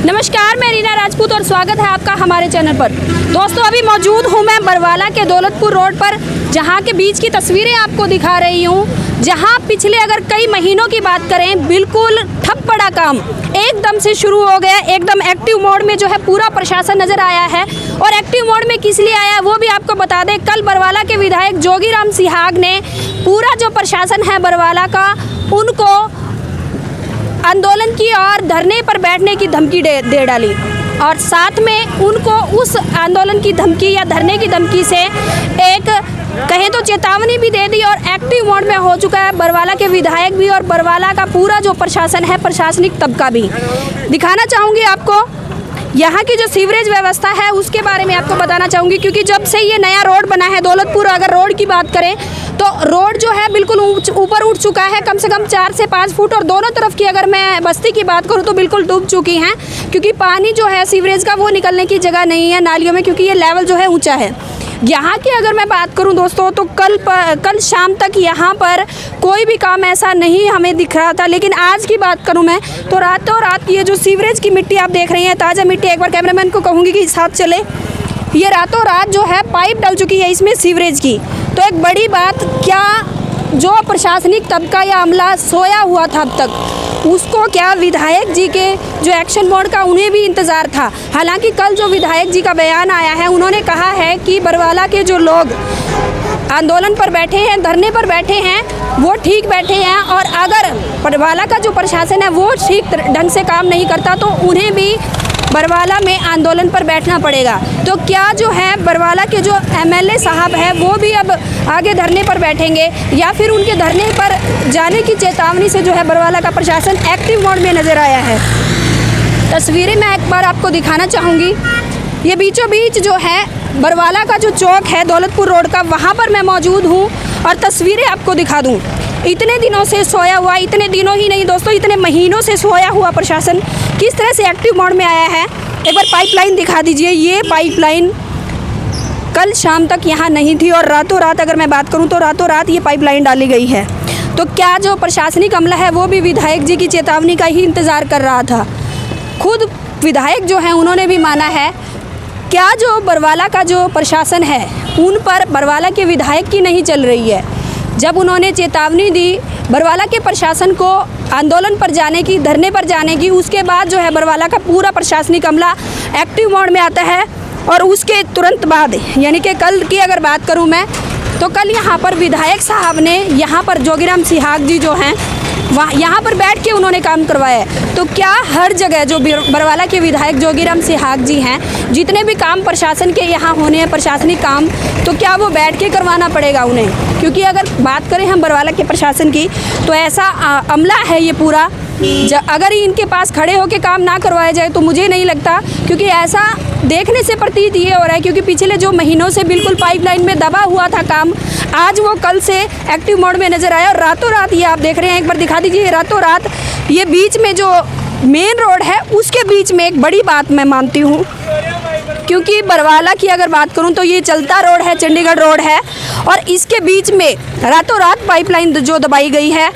नमस्कार, मैं रीना राजपूत और स्वागत है आपका हमारे चैनल पर। दोस्तों, अभी मौजूद हूँ मैं बरवाला के दौलतपुर रोड पर, जहाँ के बीच की तस्वीरें आपको दिखा रही हूँ, जहाँ पिछले अगर कई महीनों की बात करें बिल्कुल ठप पड़ा काम एकदम से शुरू हो गया। एकदम एक्टिव मोड में जो है पूरा प्रशासन नज़र आया है। और एक्टिव मोड में किस लिए आया वो भी आपको बता दें। कल बरवाला के विधायक जोगीराम सिहाग ने पूरा जो प्रशासन है बरवाला का, उनको आंदोलन की और धरने पर बैठने की धमकी दे डाली और साथ में उनको उस आंदोलन की धमकी या धरने की धमकी से एक कहें तो चेतावनी भी दे दी। और एक्टिव मोड में हो चुका है बरवाला के विधायक भी और बरवाला का पूरा जो प्रशासन है, प्रशासनिक तबका भी। दिखाना चाहूँगी आपको यहाँ की जो सीवरेज व्यवस्था है उसके बारे में आपको बताना चाहूँगी, क्योंकि जब से ये नया रोड बना है दौलतपुर, अगर रोड की बात करें तो रोड जो है बिल्कुल ऊपर उठ चुका है, कम से कम 4 से 5 फुट। और दोनों तरफ की अगर मैं बस्ती की बात करूँ तो बिल्कुल डूब चुकी हैं, क्योंकि पानी जो है सीवरेज का वो निकलने की जगह नहीं है नालियों में, क्योंकि ये लेवल जो है ऊंचा है। यहाँ की अगर मैं बात करूँ दोस्तों तो कल शाम तक यहाँ पर कोई भी काम ऐसा नहीं हमें दिख रहा था। लेकिन आज की बात करूँ मैं तो रातों रात ये जो सीवरेज की मिट्टी आप देख रहे हैं, ताज़ा मिट्टी, एक बार कैमरामैन को कहूँगी कि साथ चले, ये रातों रात जो है पाइप डल चुकी है इसमें सीवरेज की। तो एक बड़ी बात, क्या जो प्रशासनिक तबका या अमला सोया हुआ था अब तक, उसको क्या विधायक जी के जो एक्शन मोड का उन्हें भी इंतज़ार था। हालांकि कल जो विधायक जी का बयान आया है, उन्होंने कहा है कि बरवाला के जो लोग आंदोलन पर बैठे हैं, धरने पर बैठे हैं, वो ठीक बैठे हैं। और अगर बरवाला का जो प्रशासन है वो ठीक ढंग से काम नहीं करता तो उन्हें भी बरवाला में आंदोलन पर बैठना पड़ेगा। तो क्या जो है बरवाला के जो एमएलए साहब हैं वो भी अब आगे धरने पर बैठेंगे, या फिर उनके धरने पर जाने की चेतावनी से जो है बरवाला का प्रशासन एक्टिव मोड में नज़र आया है। तस्वीरें मैं एक बार आपको दिखाना चाहूँगी। ये बीचों बीच जो है बरवाला का जो चौक है दौलतपुर रोड का, वहाँ पर मैं मौजूद हूँ और तस्वीरें आपको दिखा दूँ। इतने दिनों से सोया हुआ, इतने दिनों ही नहीं दोस्तों, इतने महीनों से सोया हुआ प्रशासन किस तरह से एक्टिव मोड में आया है। एक बार पाइपलाइन दिखा दीजिए। ये पाइपलाइन कल शाम तक यहाँ नहीं थी और रातों रात अगर मैं बात करूँ तो रातों रात ये पाइपलाइन डाली गई है। तो क्या जो प्रशासनिक अमला है वो भी विधायक जी की चेतावनी का ही इंतज़ार कर रहा था। खुद विधायक जो हैं उन्होंने भी माना है, क्या जो बरवाला का जो प्रशासन है उन पर बरवाला के विधायक की नहीं चल रही है। जब उन्होंने चेतावनी दी बरवाला के प्रशासन को आंदोलन पर जाने की, धरने पर जाने की, उसके बाद जो है बरवाला का पूरा प्रशासनिक अमला एक्टिव मोड में आता है। और उसके तुरंत बाद यानी कि कल की अगर बात करूं मैं तो कल यहाँ पर विधायक साहब ने यहाँ पर जोगीराम सिहाग जी जो हैं वहाँ यहाँ पर बैठ के उन्होंने काम करवाया है। तो क्या हर जगह जो बरवाला के विधायक जोगीराम सिहाग जी हैं, जितने भी काम प्रशासन के यहाँ होने हैं प्रशासनिक काम, तो क्या वो बैठ के करवाना पड़ेगा उन्हें? क्योंकि अगर बात करें हम बरवाला के प्रशासन की तो ऐसा अमला है ये पूरा, अगर इनके पास खड़े होकर काम ना करवाया जाए तो मुझे नहीं लगता, क्योंकि ऐसा देखने से प्रतीत ये हो रहा है, क्योंकि पिछले जो महीनों से बिल्कुल पाइपलाइन में दबा हुआ था काम, आज वो कल से एक्टिव मोड में नज़र आया। और रातों रात ये आप देख रहे हैं, एक बार दिखा दीजिए, रातों रात ये बीच में जो मेन रोड है उसके बीच में एक बड़ी बात मैं मानती हूँ, क्योंकि बरवाला की अगर बात करूँ तो ये चलता रोड है, चंडीगढ़ रोड है, और इसके बीच में रातों रात पाइपलाइन जो दबाई गई है,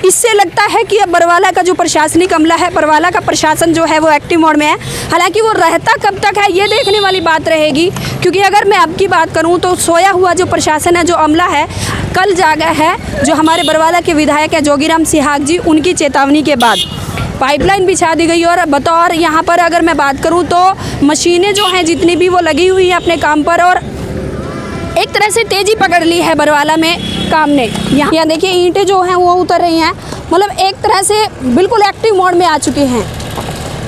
इससे लगता है कि अब बरवाला का जो प्रशासनिक अमला है, बरवाला का प्रशासन जो है वो एक्टिव मोड में है। हालांकि वो रहता कब तक है ये देखने वाली बात रहेगी, क्योंकि अगर मैं अब की बात करूं तो सोया हुआ जो प्रशासन है, जो अमला है, कल जागा है जो हमारे बरवाला के विधायक है जोगीराम सिहाग जी, उनकी चेतावनी के बाद पाइपलाइन बिछा दी गई। और बतौर यहाँ पर अगर मैं बात करूँ तो मशीनें जो हैं जितनी भी वो लगी हुई हैं अपने काम पर, और एक तरह से तेज़ी पकड़ ली है बरवाला में काम ने। यहाँ देखिए ईंटें जो हैं वो उतर रही हैं, मतलब एक तरह से बिल्कुल एक्टिव मोड में आ चुके हैं।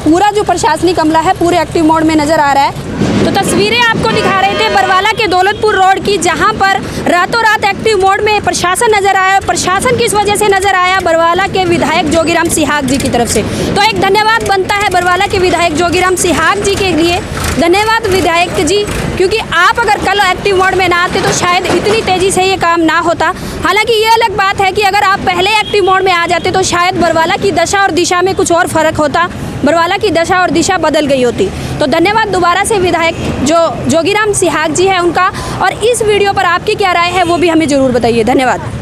पूरा जो प्रशासनिक अमला है पूरे एक्टिव मोड में नज़र आ रहा है। तो तस्वीरें आपको दिखा रहे थे बरवाला के दौलतपुर रोड की, जहां पर रातों रात एक्टिव मोड में प्रशासन नज़र आया। प्रशासन किस वजह से नज़र आया? बरवाला के विधायक जोगीराम सिहाग जी की तरफ से। तो एक धन्यवाद बनता है बरवाला के विधायक जोगीराम सिहाग जी के लिए। धन्यवाद विधायक जी, क्योंकि आप अगर कल एक्टिव मोड में ना आते तो शायद इतनी तेज़ी से ये काम ना होता। हालांकि ये अलग बात है कि अगर आप पहले एक्टिव मोड में आ जाते तो शायद बरवाला की दशा और दिशा में कुछ और फ़र्क होता, बरवाला की दशा और दिशा बदल गई होती। तो धन्यवाद दोबारा से विधायक जो जोगीराम सिहाग जी है उनका। और इस वीडियो पर आपकी क्या राय है वो भी हमें ज़रूर बताइए। धन्यवाद।